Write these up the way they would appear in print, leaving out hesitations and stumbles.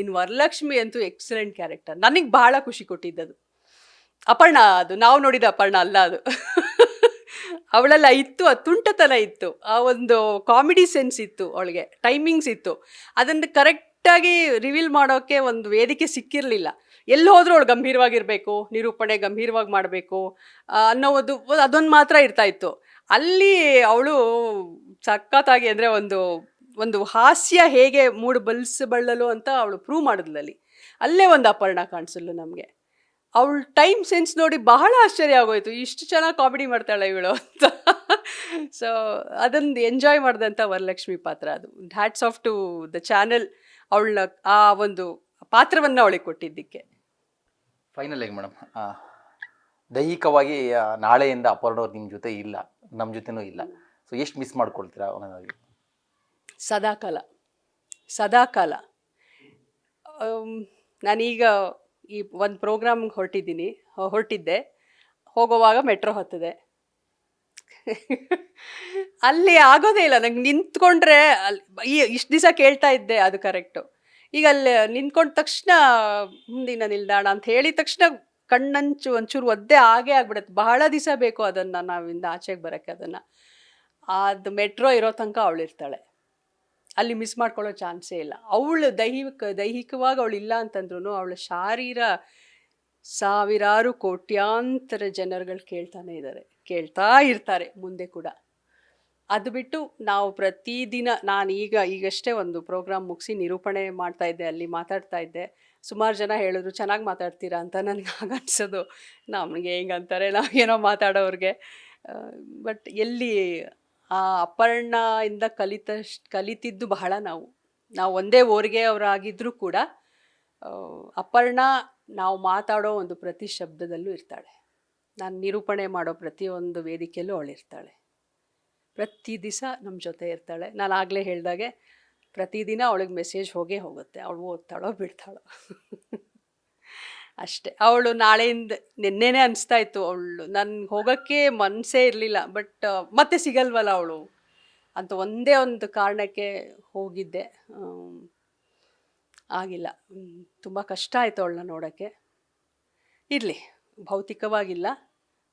ಇನ್ನು ವರಲಕ್ಷ್ಮಿ ಅಂತೂ excellent character. ನನಗೆ ಬಹಳ ಖುಷಿ ಕೊಟ್ಟಿದ್ದದು. ಅಪರ್ಣ ಅದು ನಾವು ನೋಡಿದ ಅಪರ್ಣ ಅಲ್ಲ ಅದು. ಅವಳೆಲ್ಲ ಇತ್ತು, ಆ ತುಂಟತನ ಇತ್ತು, ಆ ಒಂದು ಕಾಮಿಡಿ ಸೆನ್ಸ್ ಇತ್ತು ಅವಳಿಗೆ, ಟೈಮಿಂಗ್ಸ್ ಇತ್ತು. ಅದನ್ನು ಕರೆಕ್ಟಾಗಿ ರಿವೀಲ್ ಮಾಡೋಕ್ಕೆ ಒಂದು ವೇದಿಕೆ ಸಿಕ್ಕಿರಲಿಲ್ಲ. ಎಲ್ಲಿ ಹೋದರೂ ಅವಳು ಗಂಭೀರವಾಗಿರಬೇಕು, ನಿರೂಪಣೆ ಗಂಭೀರವಾಗಿ ಮಾಡಬೇಕು ಅನ್ನೋದು ಅದೊಂದು ಮಾತ್ರ ಇರ್ತಾ ಇತ್ತು. ಅಲ್ಲಿ ಅವಳು ಸಖತ್ತಾಗಿ ಅಂದರೆ ಒಂದು ಒಂದು ಹಾಸ್ಯ ಹೇಗೆ ಮೂಡು ಬಲ್ಸಬಳ್ಳಲು ಅಂತ ಅವಳು ಪ್ರೂವ್ ಮಾಡಿದ್ಲಲ್ಲಿ. ಅಲ್ಲೇ ಒಂದು ಅಪರ್ಣ ಕಾಣಿಸಲು ನಮಗೆ. ಅವಳ ಟೈಮ್ ಸೆನ್ಸ್ ನೋಡಿ ಬಹಳ ಆಶ್ಚರ್ಯ ಆಗೋಯ್ತು, ಇಷ್ಟು ಚೆನ್ನಾಗಿ ಕಾಮಿಡಿ ಮಾಡ್ತಾಳೆ ಇವಳು ಅಂತ. ಸೊ ಅದೊಂದು ಎಂಜಾಯ್ ಮಾಡಿದಂಥ ವರಲಕ್ಷ್ಮಿ ಪಾತ್ರ ಅದು. Hats off to the channel, ಅವಳ ಆ ಒಂದು ಪಾತ್ರವನ್ನು ಅವಳಿಗೆ ಕೊಟ್ಟಿದ್ದಕ್ಕೆ. ಫೈನಲ್ ಆಗಿ ಮೇಡಮ್, ದೈಹಿಕವಾಗಿ ನಾಳೆಯಿಂದ ಅಪರ್ಣವ್ರು ನಿಮ್ಮ ಜೊತೆ ಇಲ್ಲ, ನಮ್ಮ ಜೊತೆನೂ ಇಲ್ಲ. ಸೊ ಎಷ್ಟು ಮಿಸ್ ಮಾಡ್ಕೊಳ್ತೀರಾ ಅವನಾಗಿ? ಸದಾಕಾಲ ಸದಾಕಾಲ. ನಾನೀಗ ಈ ಒಂದು ಪ್ರೋಗ್ರಾಮ್ಗೆ ಹೊರಟಿದ್ದೆ, ಹೋಗುವಾಗ ಮೆಟ್ರೋ ಹತ್ತಿದೆ. ಅಲ್ಲಿ ಆಗೋದೇ ಇಲ್ಲ ನಂಗೆ, ನಿಂತ್ಕೊಂಡ್ರೆ ಅಲ್ಲಿ ಇಷ್ಟು ದಿವಸ ಕೇಳ್ತಾ ಇದ್ದೆ ಅದು ಕರೆಕ್ಟು. ಈಗ ಅಲ್ಲಿ ನಿಂತ್ಕೊಂಡ ತಕ್ಷಣ ಮುಂದಿನ ನಿಲ್ದಾಣ ಅಂತ ಹೇಳಿದ ತಕ್ಷಣ ಕಣ್ಣಂಚು ಒಂಚೂರು ಒದ್ದೆ ಆಗೇ ಆಗ್ಬಿಡುತ್ತೆ. ಬಹಳ ದಿವಸ ಬೇಕು ಅದನ್ನು ನಾವಿಂದ ಆಚೆಗೆ ಬರೋಕ್ಕೆ. ಅದು ಮೆಟ್ರೋ ಇರೋ ತನಕ ಅವಳಿರ್ತಾಳೆ, ಅಲ್ಲಿ ಮಿಸ್ ಮಾಡ್ಕೊಳ್ಳೋ ಚಾನ್ಸೇ ಇಲ್ಲ. ಅವಳು ದೈಹಿಕವಾಗಿ ಅವಳು ಇಲ್ಲ ಅಂತಂದ್ರೂ ಅವಳ ಶಾರೀರ ಸಾವಿರಾರು ಕೋಟ್ಯಾಂತರ ಜನರುಗಳು ಕೇಳ್ತಾ ಇರ್ತಾರೆ ಮುಂದೆ ಕೂಡ. ಅದು ಬಿಟ್ಟು ನಾವು ಪ್ರತಿದಿನ, ನಾನು ಈಗಷ್ಟೇ ಒಂದು ಪ್ರೋಗ್ರಾಮ್ ಮುಗಿಸಿ ನಿರೂಪಣೆ ಮಾಡ್ತಾ ಇದ್ದೆ, ಅಲ್ಲಿ ಮಾತಾಡ್ತಾ ಇದ್ದೆ. ಸುಮಾರು ಜನ ಹೇಳಿದ್ರು ಚೆನ್ನಾಗಿ ಮಾತಾಡ್ತೀರಾ ಅಂತ. ನನಗೆ ಆಗ ಅನ್ಸೋದು, ನಮಗೆ ಹಿಂಗಂತಾರೆ ನಾವೇನೋ ಮಾತಾಡೋರಿಗೆ. ಬಟ್ ಎಲ್ಲಿ ಆ ಅಪರ್ಣದಿಂದ ಕಲಿತಿದ್ದು ಬಹಳ. ನಾವು ಒಂದೇ ಊರಿಗೆ ಅವರಾಗಿದ್ದರೂ ಕೂಡ ಅಪರ್ಣ ನಾವು ಮಾತಾಡೋ ಒಂದು ಪ್ರತಿ ಶಬ್ದದಲ್ಲೂ ಇರ್ತಾಳೆ. ನಾನು ನಿರೂಪಣೆ ಮಾಡೋ ಪ್ರತಿಯೊಂದು ವೇದಿಕೆಯಲ್ಲೂ ಅವಳಿರ್ತಾಳೆ. ಪ್ರತಿ ದಿವಸ ನಮ್ಮ ಜೊತೆ ಇರ್ತಾಳೆ. ನಾನು ಆಗಲೇ ಹೇಳಿದಾಗೆ ಪ್ರತಿದಿನ ಅವಳಿಗೆ ಮೆಸೇಜ್ ಹೋಗುತ್ತೆ, ಅವಳು ಓದ್ತಾಳೋ ಬಿಡ್ತಾಳೋ. ಅಷ್ಟೇ. ಅವಳು ನಾಳೆಯಿಂದ, ನಿನ್ನೆನೇ ಅನಿಸ್ತಾ ಇತ್ತು ಅವಳು ನನ್ಗೆ ಹೋಗೋಕ್ಕೆ ಮನಸ್ಸೇ ಇರಲಿಲ್ಲ, ಬಟ್ ಮತ್ತೆ ಸಿಗಲ್ವಲ್ಲ ಅವಳು ಅಂತ ಒಂದೇ ಒಂದು ಕಾರಣಕ್ಕೆ ಹೋಗಿದ್ದೆ. ಆಗಿಲ್ಲ. ತುಂಬ ಕಷ್ಟ ಆಯಿತು ಅವಳನ್ನ ನೋಡೋಕ್ಕೆ. ಇರಲಿ, ಭೌತಿಕವಾಗಿಲ್ಲ,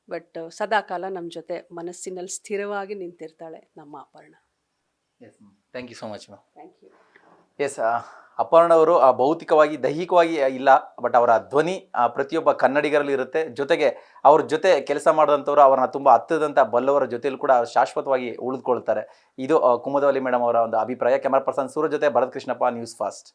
ಬಟ್ ಸದಾಕಾಲ ನಮ್ಮ ಜೊತೆ ಮನಸ್ಸಿನಲ್ಲಿ ಸ್ಥಿರವಾಗಿ ನಿಂತಿರ್ತಾಳೆ ನಮ್ಮ Aparna. Thank you so much ma'am. Thank you. Yes, ಅಪರ್ಣವರು ಭೌತಿಕವಾಗಿ ದೈಹಿಕವಾಗಿ ಇಲ್ಲ, ಬಟ್ ಅವರ ಧ್ವನಿ ಪ್ರತಿಯೊಬ್ಬ ಕನ್ನಡಿಗರಲ್ಲಿ ಇರುತ್ತೆ. ಜೊತೆಗೆ ಅವ್ರ ಜೊತೆ ಕೆಲಸ ಮಾಡಿದಂಥವ್ರು ಅವರನ್ನ ತುಂಬ ಹತ್ತದಂಥ ಬಲ್ಲವರ ಜೊತೆಯಲ್ಲಿ ಕೂಡ ಶಾಶ್ವತವಾಗಿ ಉಳಿದುಕೊಳ್ತಾರೆ. ಇದು ಕುಮುದವಲ್ಲಿ ಮೇಡಮ್ ಅವರ ಒಂದು ಅಭಿಪ್ರಾಯ. ಕ್ಯಾಮರಾ ಪರ್ಸನ್ ಸೂರಜ್ ಜೊತೆ ಭರತ್ ಕೃಷ್ಣಪ್ಪ, ನ್ಯೂಸ್ ಫಾಸ್ಟ್.